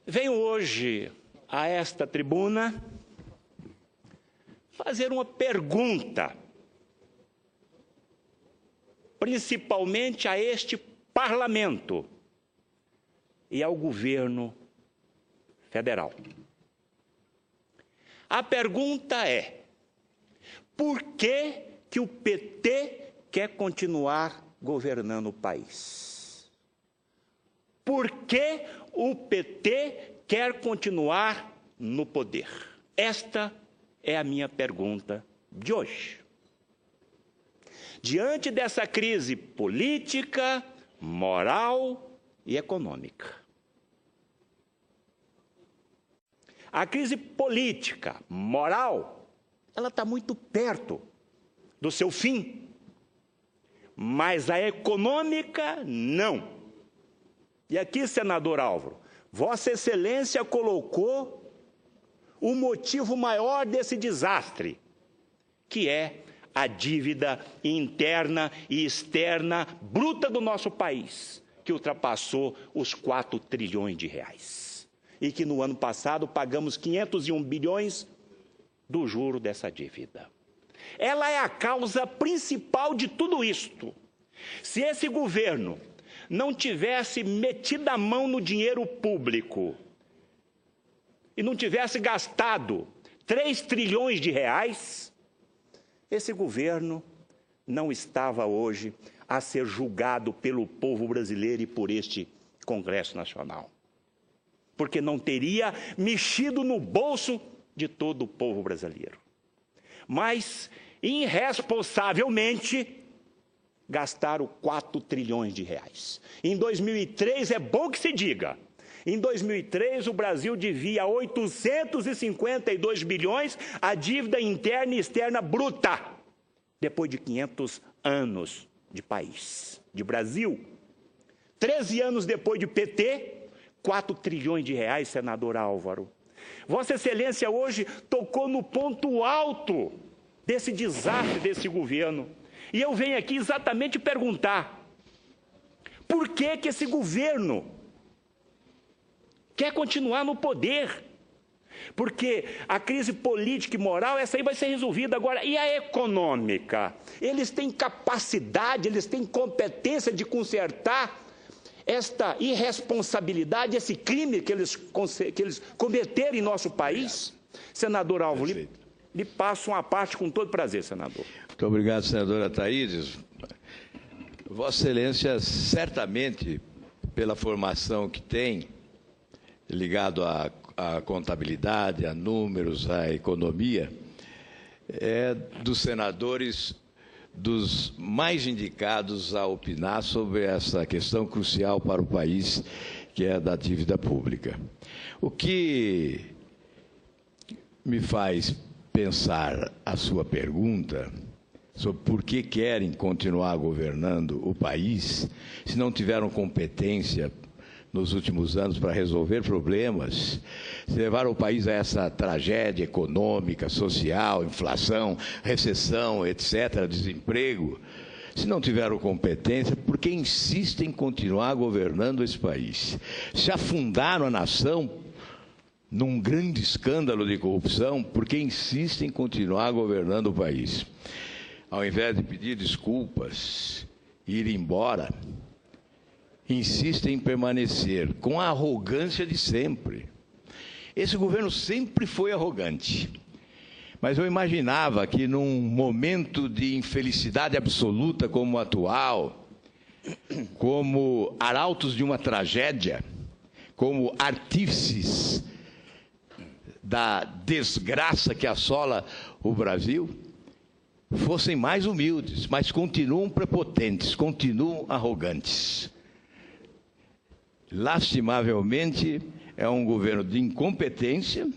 Venho hoje a esta tribuna fazer uma pergunta, principalmente a este parlamento e ao governo federal. A pergunta é: por que o PT quer continuar governando o país? Por que o PT quer continuar no poder? Esta é a minha pergunta de hoje. Diante dessa crise política, moral e econômica. A crise política, moral, ela está muito perto do seu fim, mas a econômica, não. E aqui, senador Álvaro, Vossa Excelência colocou o motivo maior desse desastre, que é a dívida interna e externa bruta do nosso país, que ultrapassou os 4 trilhões de reais. E que no ano passado pagamos 501 bilhões do juro dessa dívida. Ela é a causa principal de tudo isto. Se esse governo não tivesse metido a mão no dinheiro público e não tivesse gastado 3 trilhões de reais, esse governo não estava hoje a ser julgado pelo povo brasileiro e por este Congresso Nacional. Porque não teria mexido no bolso de todo o povo brasileiro. Mas, irresponsavelmente, gastaram 4 trilhões de reais. Em 2003, é bom que se diga, em 2003 o Brasil devia 852 bilhões a dívida interna e externa bruta, depois de 500 anos de país, de Brasil. 13 anos depois de PT, 4 trilhões de reais, senador Álvaro. Vossa Excelência hoje tocou no ponto alto desse desastre desse governo. E eu venho aqui exatamente perguntar, por que esse governo quer continuar no poder? Porque a crise política e moral, essa aí vai ser resolvida agora. E a econômica? Eles têm capacidade, eles têm competência de consertar esta irresponsabilidade, esse crime que eles cometeram em nosso país? Senador Álvaro, lhe passo uma parte com todo prazer, senador. Muito obrigado, senadora Thaídes. Vossa Excelência, certamente, pela formação que tem, ligado à contabilidade, a números, à economia, é dos senadores dos mais indicados a opinar sobre essa questão crucial para o país, que é a da dívida pública. O que me faz pensar a sua pergunta sobre por que querem continuar governando o país, se não tiveram competência nos últimos anos para resolver problemas, se levaram o país a essa tragédia econômica, social, inflação, recessão, etc., desemprego, se não tiveram competência, por que insistem em continuar governando esse país? Se afundaram a nação num grande escândalo de corrupção, por que insistem em continuar governando o país? Ao invés de pedir desculpas e ir embora, insistem em permanecer com a arrogância de sempre. Esse governo sempre foi arrogante, mas eu imaginava que num momento de infelicidade absoluta como o atual, como arautos de uma tragédia, como artífices da desgraça que assola o Brasil, fossem mais humildes, mas continuam prepotentes, continuam arrogantes. Lastimavelmente, é um governo de incompetência,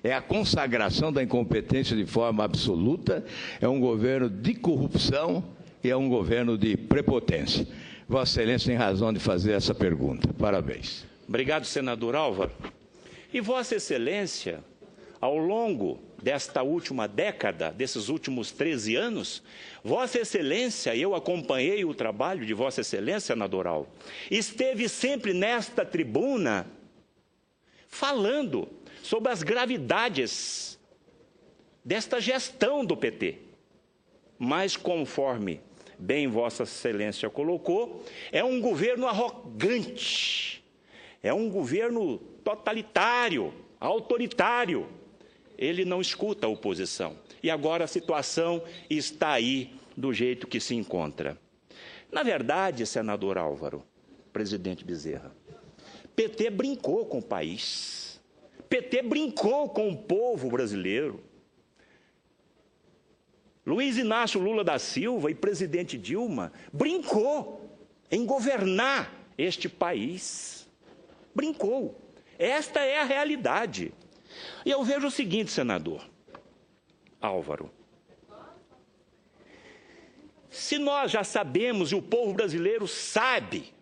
é a consagração da incompetência de forma absoluta, é um governo de corrupção e é um governo de prepotência. Vossa Excelência tem razão de fazer essa pergunta. Parabéns. Obrigado, senador Álvaro. E Vossa Excelência, ao longo desta última década, desses últimos 13 anos, Vossa Excelência, eu acompanhei o trabalho de Vossa Excelência, senador Álvaro, esteve sempre nesta tribuna falando sobre as gravidades desta gestão do PT. Mas, conforme bem Vossa Excelência colocou, é um governo arrogante, é um governo totalitário, autoritário. Ele não escuta a oposição. E agora a situação está aí do jeito que se encontra. Na verdade, senador Álvaro, presidente Bezerra, PT brincou com o país. PT brincou com o povo brasileiro. Luiz Inácio Lula da Silva e presidente Dilma brincou em governar este país. Brincou. Esta é a realidade. E eu vejo o seguinte, senador Álvaro. Se nós já sabemos e o povo brasileiro sabe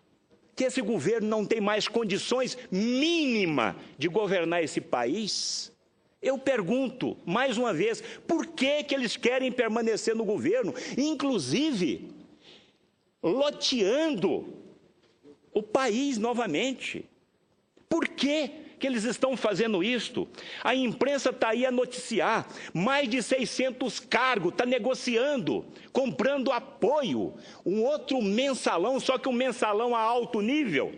que esse governo não tem mais condições mínimas de governar esse país, eu pergunto, mais uma vez, por que eles querem permanecer no governo, inclusive loteando o país novamente? Por que eles estão fazendo isto? A imprensa está aí a noticiar, mais de 600 cargos, está negociando, comprando apoio, um outro mensalão, só que um mensalão a alto nível,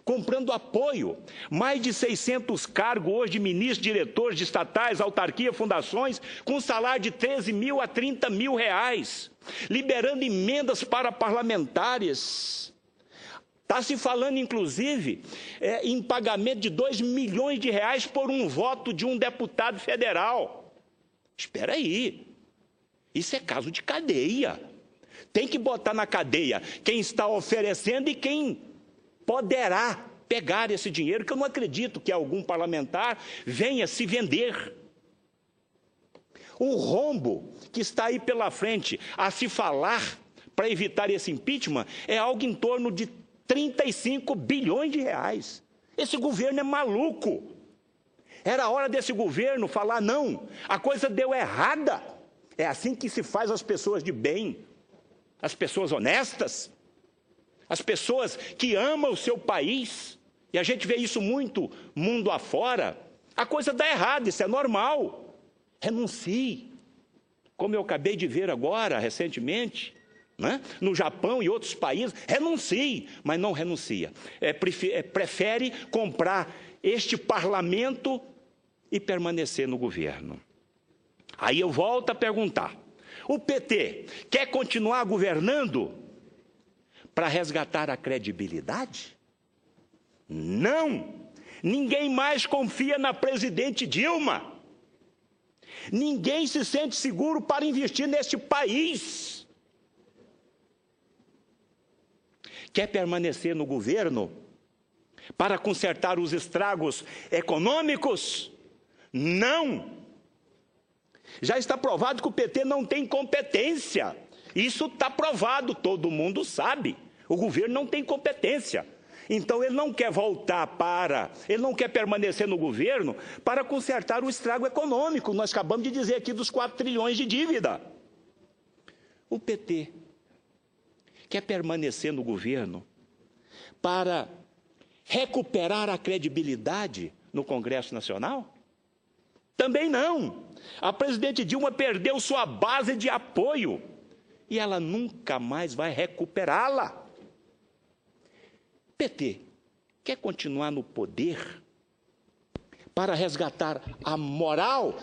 comprando apoio, mais de 600 cargos hoje de ministros, diretores de estatais, autarquia, fundações, com salário de 13 mil a 30 mil reais, liberando emendas para parlamentares. Está se falando, inclusive, em pagamento de 2 milhões de reais por um voto de um deputado federal. Espera aí, isso é caso de cadeia. Tem que botar na cadeia quem está oferecendo e quem poderá pegar esse dinheiro, que eu não acredito que algum parlamentar venha se vender. O rombo que está aí pela frente a se falar para evitar esse impeachment é algo em torno de 35 bilhões de reais. Esse governo é maluco. Era hora desse governo falar, não, a coisa deu errada. É assim que se faz as pessoas de bem, as pessoas honestas, as pessoas que amam o seu país. E a gente vê isso muito mundo afora. A coisa dá errado, isso é normal. Renuncie. Como eu acabei de ver agora, recentemente, né? No Japão e outros países, renuncie, mas não renuncia. Prefere comprar este parlamento e permanecer no governo. Aí eu volto a perguntar, o PT quer continuar governando para resgatar a credibilidade? Não! Ninguém mais confia na presidente Dilma. Ninguém se sente seguro para investir neste país. Quer permanecer no governo para consertar os estragos econômicos? Não! Já está provado que o PT não tem competência. Isso está provado, todo mundo sabe. O governo não tem competência. Então ele não quer ele não quer permanecer no governo para consertar o estrago econômico. Nós acabamos de dizer aqui dos 4 trilhões de dívida. O PT quer permanecer no governo para recuperar a credibilidade no Congresso Nacional? Também não. A presidente Dilma perdeu sua base de apoio e ela nunca mais vai recuperá-la. PT quer continuar no poder para resgatar a moral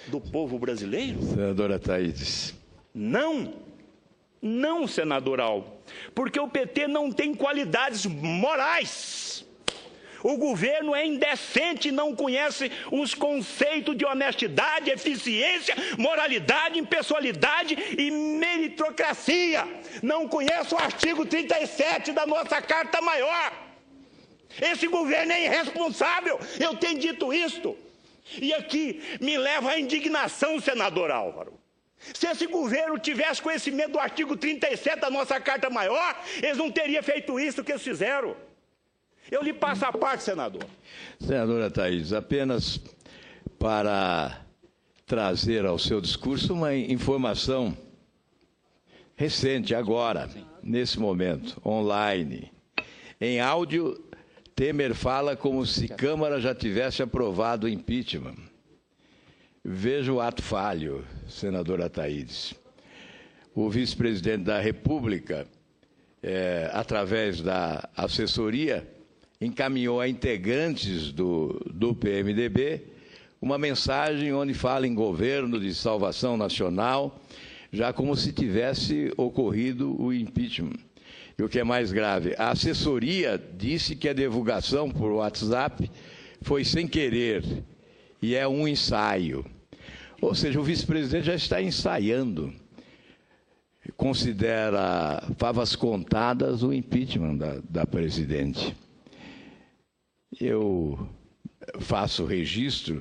do povo brasileiro? Senadora Thaídes. Não. Não, senador Álvaro, porque o PT não tem qualidades morais. O governo é indecente e não conhece os conceitos de honestidade, eficiência, moralidade, impessoalidade e meritocracia. Não conhece o artigo 37 da nossa Carta Maior. Esse governo é irresponsável, eu tenho dito isto. E aqui me leva à indignação, senador Álvaro. Se esse governo tivesse conhecimento do artigo 37 da nossa Carta Maior, eles não teriam feito isso que eles fizeram. Eu lhe passo a parte, senador. Senadora Thaídes, apenas para trazer ao seu discurso uma informação recente, agora, nesse momento, online, em áudio Temer fala como se Câmara já tivesse aprovado o impeachment. Veja o ato falho, senador Ataídes. O vice-presidente da República, através da assessoria, encaminhou a integrantes do PMDB uma mensagem onde fala em governo de salvação nacional, já como se tivesse ocorrido o impeachment. E o que é mais grave, a assessoria disse que a divulgação por WhatsApp foi sem querer e é um ensaio. Ou seja, o vice-presidente já está ensaiando. Considera favas contadas o impeachment da presidente. Eu faço registro,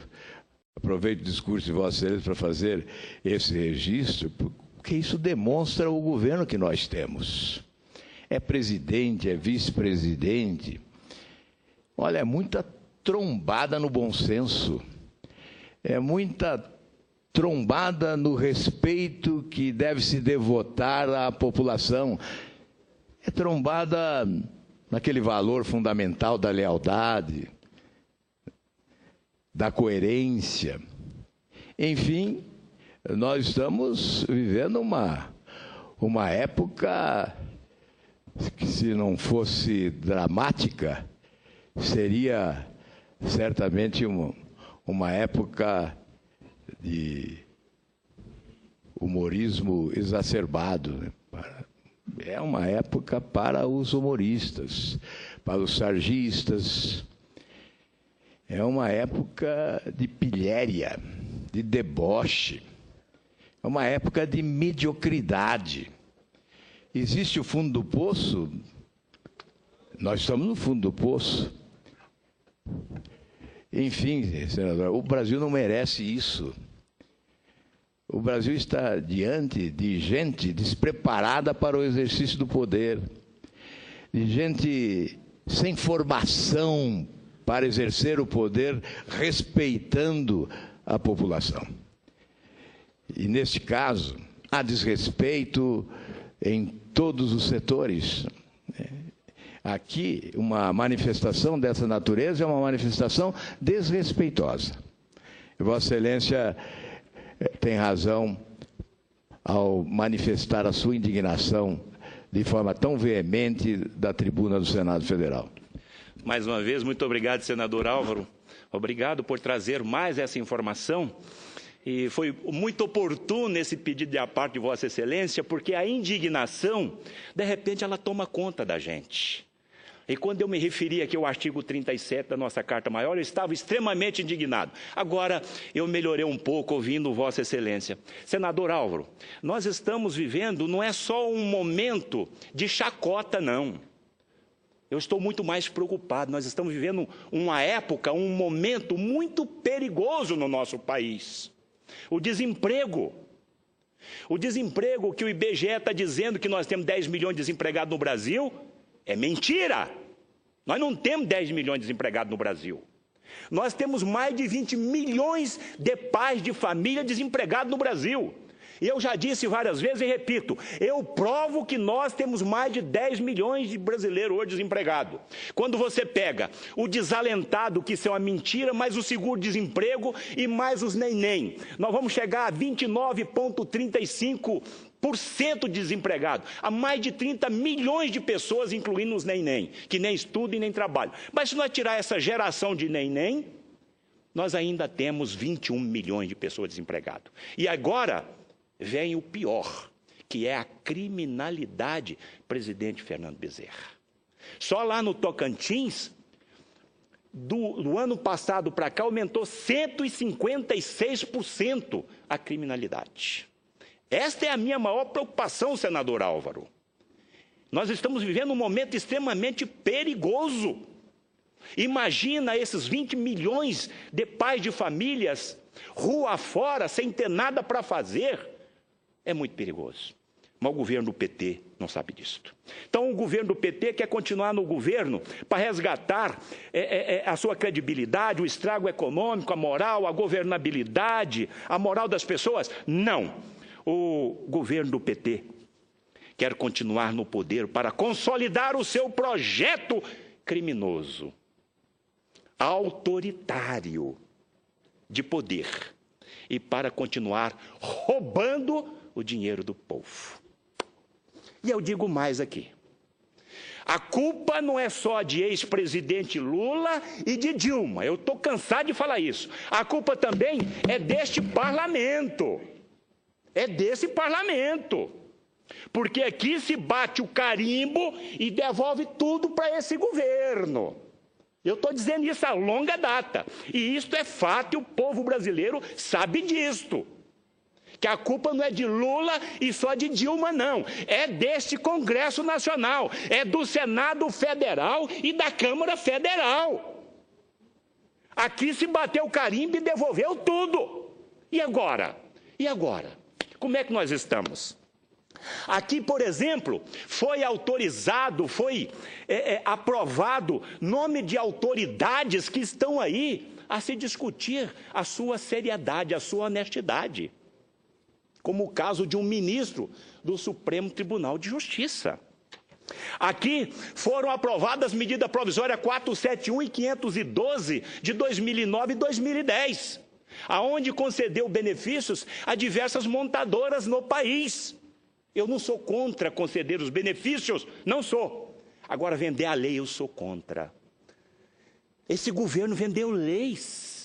aproveito o discurso de Vossa Excelência para fazer esse registro, porque isso demonstra o governo que nós temos. É presidente, é vice-presidente. Olha, é muita trombada no bom senso. É muita trombada no respeito que deve se devotar à população. É trombada naquele valor fundamental da lealdade, da coerência. Enfim, nós estamos vivendo uma época que, se não fosse dramática, seria certamente uma época de humorismo exacerbado, né? É uma época para os humoristas, para os sargistas. É uma época de pilhéria, de deboche. É uma época de mediocridade. Existe o fundo do poço? Nós estamos no fundo do poço. Enfim, senador, o Brasil não merece isso. O Brasil está diante de gente despreparada para o exercício do poder, de gente sem formação para exercer o poder, respeitando a população. E, neste caso, há desrespeito em todos os setores. Aqui, uma manifestação dessa natureza é uma manifestação desrespeitosa. Vossa Excelência tem razão ao manifestar a sua indignação de forma tão veemente da tribuna do Senado Federal. Mais uma vez, muito obrigado, senador Álvaro. Obrigado por trazer mais essa informação. E foi muito oportuno esse pedido da parte de Vossa Excelência, porque a indignação, de repente, ela toma conta da gente. E quando eu me referi aqui ao artigo 37 da nossa Carta Maior, eu estava extremamente indignado. Agora, eu melhorei um pouco ouvindo Vossa Excelência. Senador Álvaro, nós estamos vivendo, não é só um momento de chacota, não. Eu estou muito mais preocupado. Nós estamos vivendo uma época, um momento muito perigoso no nosso país. O desemprego. O desemprego que o IBGE está dizendo que nós temos 10 milhões de desempregados no Brasil, é mentira. Nós não temos 10 milhões de desempregados no Brasil. Nós temos mais de 20 milhões de pais de família desempregados no Brasil. E eu já disse várias vezes e repito, eu provo que nós temos mais de 10 milhões de brasileiros hoje desempregados. Quando você pega o desalentado, que isso é uma mentira, mais o seguro-desemprego e mais os neném, nós vamos chegar a 29,35% de desempregado, a mais de 30 milhões de pessoas, incluindo os neném, que nem estudam e nem trabalham. Mas se nós tirar essa geração de neném, nós ainda temos 21 milhões de pessoas desempregadas. E agora vem o pior, que é a criminalidade, presidente Fernando Bezerra. Só lá no Tocantins, do ano passado para cá, aumentou 156% a criminalidade. Esta é a minha maior preocupação, senador Álvaro. Nós estamos vivendo um momento extremamente perigoso. Imagina esses 20 milhões de pais de famílias, rua afora, sem ter nada para fazer. É muito perigoso. Mas o governo do PT não sabe disso. Então, o governo do PT quer continuar no governo para resgatar a sua credibilidade, o estrago econômico, a moral, a governabilidade, a moral das pessoas? Não. O governo do PT quer continuar no poder para consolidar o seu projeto criminoso. autoritário de poder e para continuar roubando o dinheiro do povo. E eu digo mais aqui. A culpa não é só de ex-presidente Lula e de Dilma. Eu estou cansado de falar isso. A culpa também é deste parlamento. É desse parlamento. Porque aqui se bate o carimbo e devolve tudo para esse governo. Eu estou dizendo isso a longa data. E isto é fato e o povo brasileiro sabe disto. Que a culpa não é de Lula e só de Dilma, não. É deste Congresso Nacional, é do Senado Federal e da Câmara Federal. Aqui se bateu o carimbo e devolveu tudo. E agora? E agora? Como é que nós estamos? Aqui, por exemplo, foi autorizado, foi aprovado nome de autoridades que estão aí a se discutir a sua seriedade, a sua honestidade. Como o caso de um ministro do Supremo Tribunal de Justiça. Aqui foram aprovadas medidas provisórias 471 e 512 de 2009 e 2010, aonde concedeu benefícios a diversas montadoras no país. Eu não sou contra conceder os benefícios, não sou. Agora, vender a lei, eu sou contra. Esse governo vendeu leis.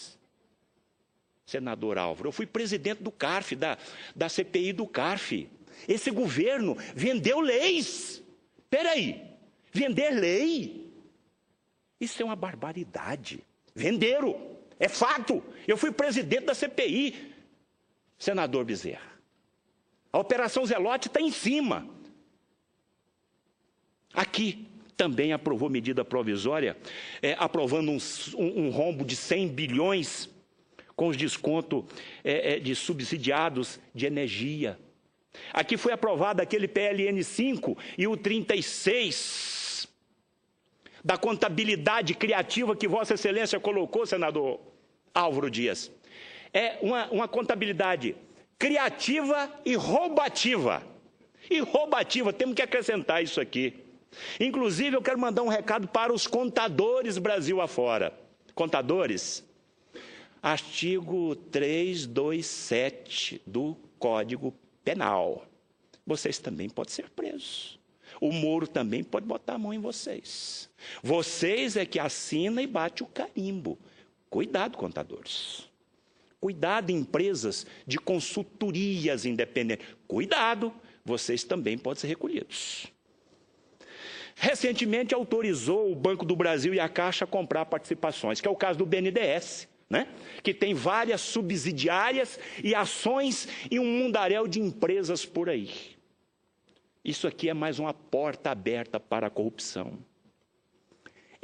Senador Álvaro, eu fui presidente do CARF, da CPI do CARF. Esse governo vendeu leis. Espera aí, vender lei? Isso é uma barbaridade. Venderam, é fato. Eu fui presidente da CPI, senador Bezerra. A Operação Zelote está em cima. Aqui também aprovou medida provisória, aprovando um rombo de 100 bilhões com os descontos de subsidiados de energia. Aqui foi aprovado aquele PLN 5 e o 36 da contabilidade criativa que Vossa Excelência colocou, senador Álvaro Dias. É uma contabilidade criativa e roubativa. E roubativa, temos que acrescentar isso aqui. Inclusive, eu quero mandar um recado para os contadores Brasil afora. Contadores, artigo 327 do Código Penal. Vocês também podem ser presos. O Moro também pode botar a mão em vocês. Vocês é que assinam e bate o carimbo. Cuidado, contadores. Cuidado, empresas de consultorias independentes. Cuidado, vocês também podem ser recolhidos. Recentemente autorizou o Banco do Brasil e a Caixa a comprar participações, que é o caso do BNDES, né? Que tem várias subsidiárias e ações e um mundaréu de empresas por aí. Isso aqui é mais uma porta aberta para a corrupção.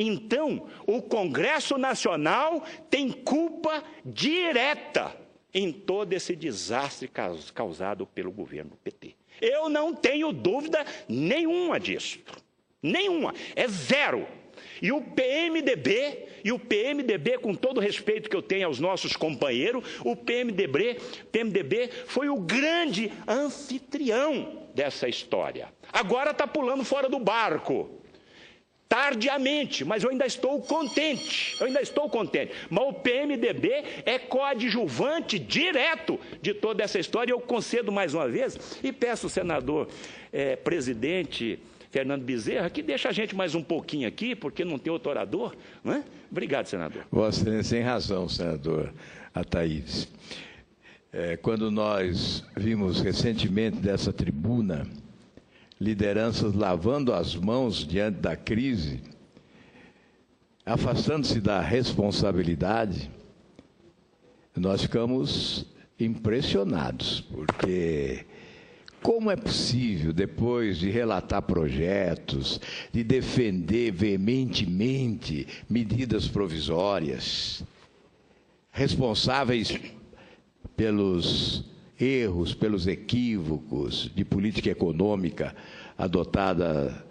Então, o Congresso Nacional tem culpa direta em todo esse desastre causado pelo governo PT. Eu não tenho dúvida nenhuma disso. Nenhuma. É zero. E o PMDB, com todo o respeito que eu tenho aos nossos companheiros, o PMDB foi o grande anfitrião dessa história. Agora está pulando fora do barco. Tardiamente, mas eu ainda estou contente. Mas o PMDB é coadjuvante direto de toda essa história. Eu concedo mais uma vez e peço ao senador presidente Fernando Bezerra que deixa a gente mais um pouquinho aqui, porque não tem outro orador. Não é? Obrigado, senador. Vossa Excelência tem razão, senador Ataídes. Quando nós vimos recentemente dessa tribuna lideranças lavando as mãos diante da crise, afastando-se da responsabilidade, nós ficamos impressionados, porque como é possível, depois de relatar projetos, de defender veementemente medidas provisórias, responsáveis pelos erros, pelos equívocos de política econômica adotada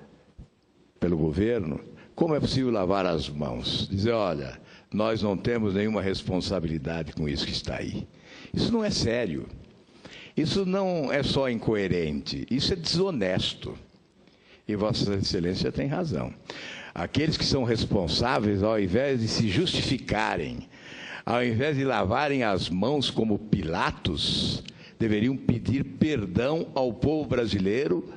pelo governo, como é possível lavar as mãos? Dizer, olha, nós não temos nenhuma responsabilidade com isso que está aí. Isso não é sério. Isso não é só incoerente, isso é desonesto. E Vossa Excelência tem razão. Aqueles que são responsáveis, ao invés de se justificarem, ao invés de lavarem as mãos como Pilatos, deveriam pedir perdão ao povo brasileiro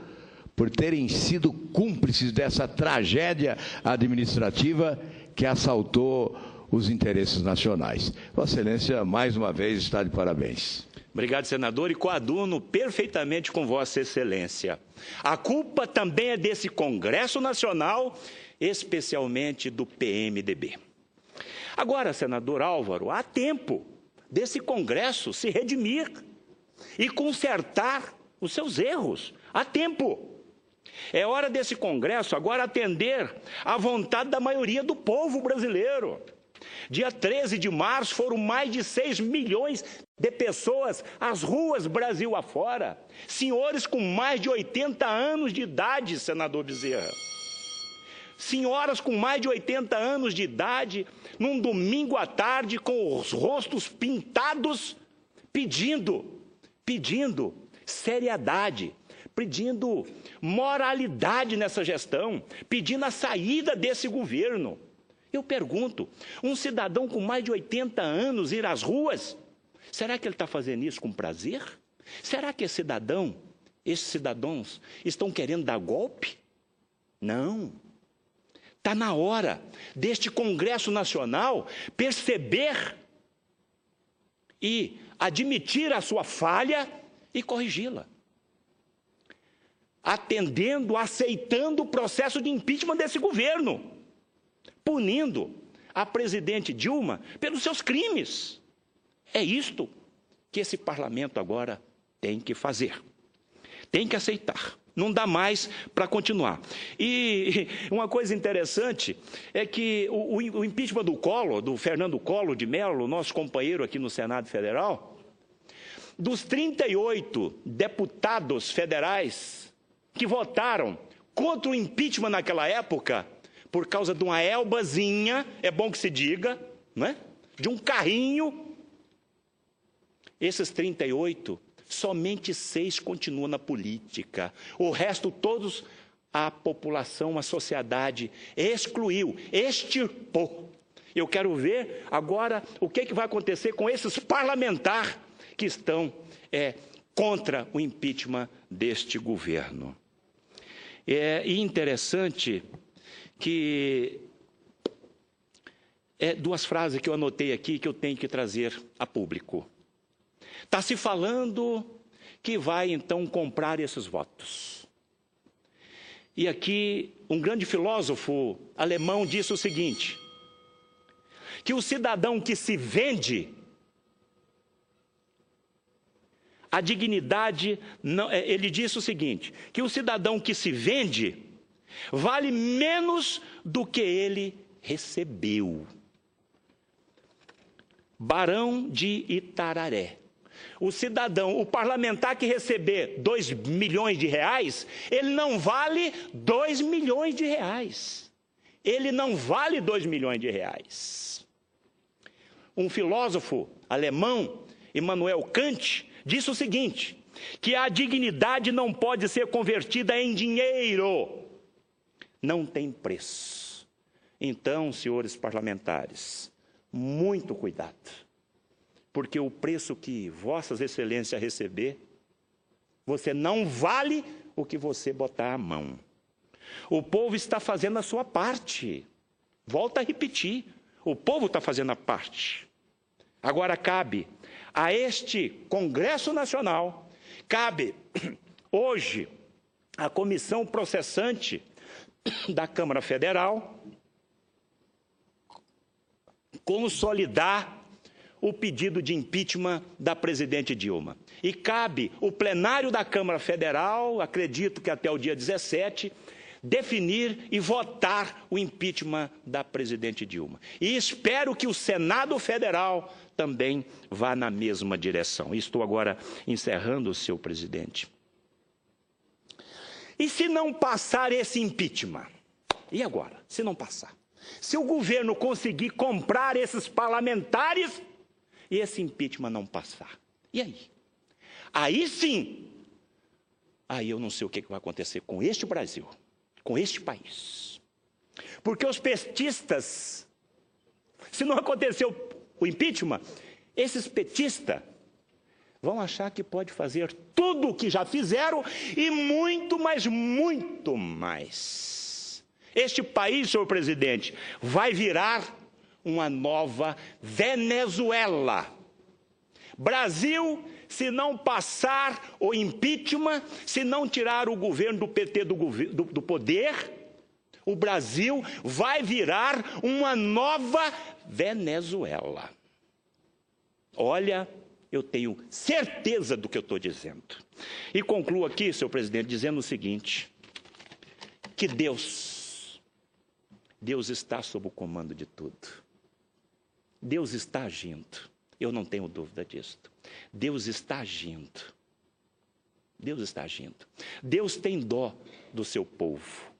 por terem sido cúmplices dessa tragédia administrativa que assaltou os interesses nacionais. Vossa Excelência, mais uma vez, está de parabéns. Obrigado, senador, e coaduno perfeitamente com Vossa Excelência. A culpa também é desse Congresso Nacional, especialmente do PMDB. Agora, senador Álvaro, há tempo desse Congresso se redimir e consertar os seus erros. Há tempo. É hora desse Congresso agora atender à vontade da maioria do povo brasileiro. Dia 13 de março foram mais de 6 milhões de pessoas às ruas Brasil afora. Senhores com mais de 80 anos de idade, senador Bezerra. Senhoras com mais de 80 anos de idade, num domingo à tarde, com os rostos pintados, pedindo seriedade, pedindo moralidade nessa gestão, pedindo a saída desse governo. Eu pergunto, um cidadão com mais de 80 anos ir às ruas, será que ele está fazendo isso com prazer? Será que esses cidadãos estão querendo dar golpe? Não. Está na hora deste Congresso Nacional perceber e admitir a sua falha e corrigi-la. Aceitando o processo de impeachment desse governo, punindo a presidente Dilma pelos seus crimes. É isto que esse parlamento agora tem que fazer. Tem que aceitar. Não dá mais para continuar. E uma coisa interessante é que o impeachment do Collor, do Fernando Collor de Mello, nosso companheiro aqui no Senado Federal, dos 38 deputados federais que votaram contra o impeachment naquela época, por causa de uma elbazinha, é bom que se diga, não é? De um carrinho, esses 38, somente 6 continuam na política. O resto, todos, a população, a sociedade excluiu, extirpou. Eu quero ver agora o que vai acontecer com esses parlamentares que estão contra o impeachment deste governo. E interessante que duas frases que eu anotei aqui que eu tenho que trazer a público. Está se falando que vai, então, comprar esses votos. E aqui, um grande filósofo alemão disse o seguinte, que o cidadão que se vende, a dignidade, não, ele disse o seguinte, que o cidadão que se vende vale menos do que ele recebeu. Barão de Itararé. O cidadão, o parlamentar que receber 2 milhões de reais, ele não vale 2 milhões de reais. Ele não vale 2 milhões de reais. Um filósofo alemão, Immanuel Kant, disse o seguinte, que a dignidade não pode ser convertida em dinheiro. Não tem preço. Então, senhores parlamentares, muito cuidado. Porque o preço que Vossas Excelências receber, você não vale o que você botar a mão. O povo está fazendo a sua parte. Volto a repetir, o povo está fazendo a parte. Agora cabe a este Congresso Nacional, cabe hoje a comissão processante da Câmara Federal consolidar o pedido de impeachment da presidente Dilma. E cabe o plenário da Câmara Federal, acredito que até o dia 17, definir e votar o impeachment da presidente Dilma. E espero que o Senado Federal também vá na mesma direção. Estou agora encerrando, senhor presidente. E se não passar esse impeachment? E agora, se não passar? Se o governo conseguir comprar esses parlamentares e esse impeachment não passar, e aí? Aí sim, aí eu não sei o que vai acontecer com este Brasil, com este país. Porque os petistas, se não aconteceu o impeachment, esses petistas vão achar que pode fazer tudo o que já fizeram e muito, mas muito mais. Este país, senhor presidente, vai virar uma nova Venezuela. Brasil, se não passar o impeachment, se não tirar o governo do PT do poder, o Brasil vai virar uma nova Venezuela. Olha, eu tenho certeza do que eu estou dizendo. E concluo aqui, senhor presidente, dizendo o seguinte, que Deus está sob o comando de tudo. Deus está agindo. Eu não tenho dúvida disso. Deus está agindo. Deus está agindo. Deus tem dó do seu povo.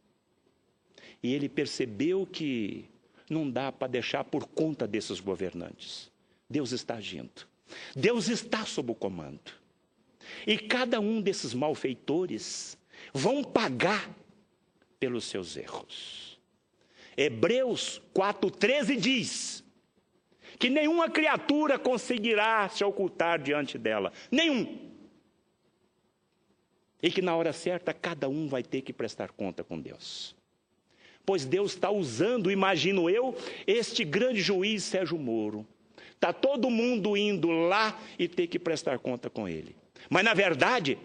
E ele percebeu que não dá para deixar por conta desses governantes. Deus está agindo. Deus está sob o comando. E cada um desses malfeitores vão pagar pelos seus erros. Hebreus 4:13 diz que nenhuma criatura conseguirá se ocultar diante dela. Nenhum. E que na hora certa cada um vai ter que prestar conta com Deus. Pois Deus está usando, imagino eu, este grande juiz Sérgio Moro. Está todo mundo indo lá e ter que prestar conta com ele. Mas na verdade,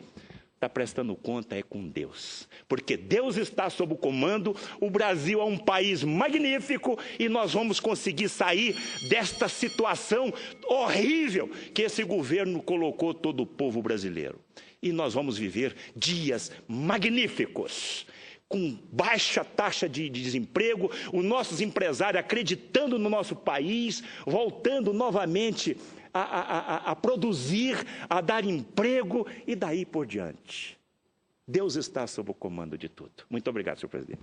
está prestando conta é com Deus. Porque Deus está sob o comando, o Brasil é um país magnífico e nós vamos conseguir sair desta situação horrível que esse governo colocou todo o povo brasileiro. E nós vamos viver dias magníficos, com baixa taxa de desemprego, os nossos empresários acreditando no nosso país, voltando novamente a produzir, a dar emprego e daí por diante. Deus está sob o comando de tudo. Muito obrigado, senhor presidente.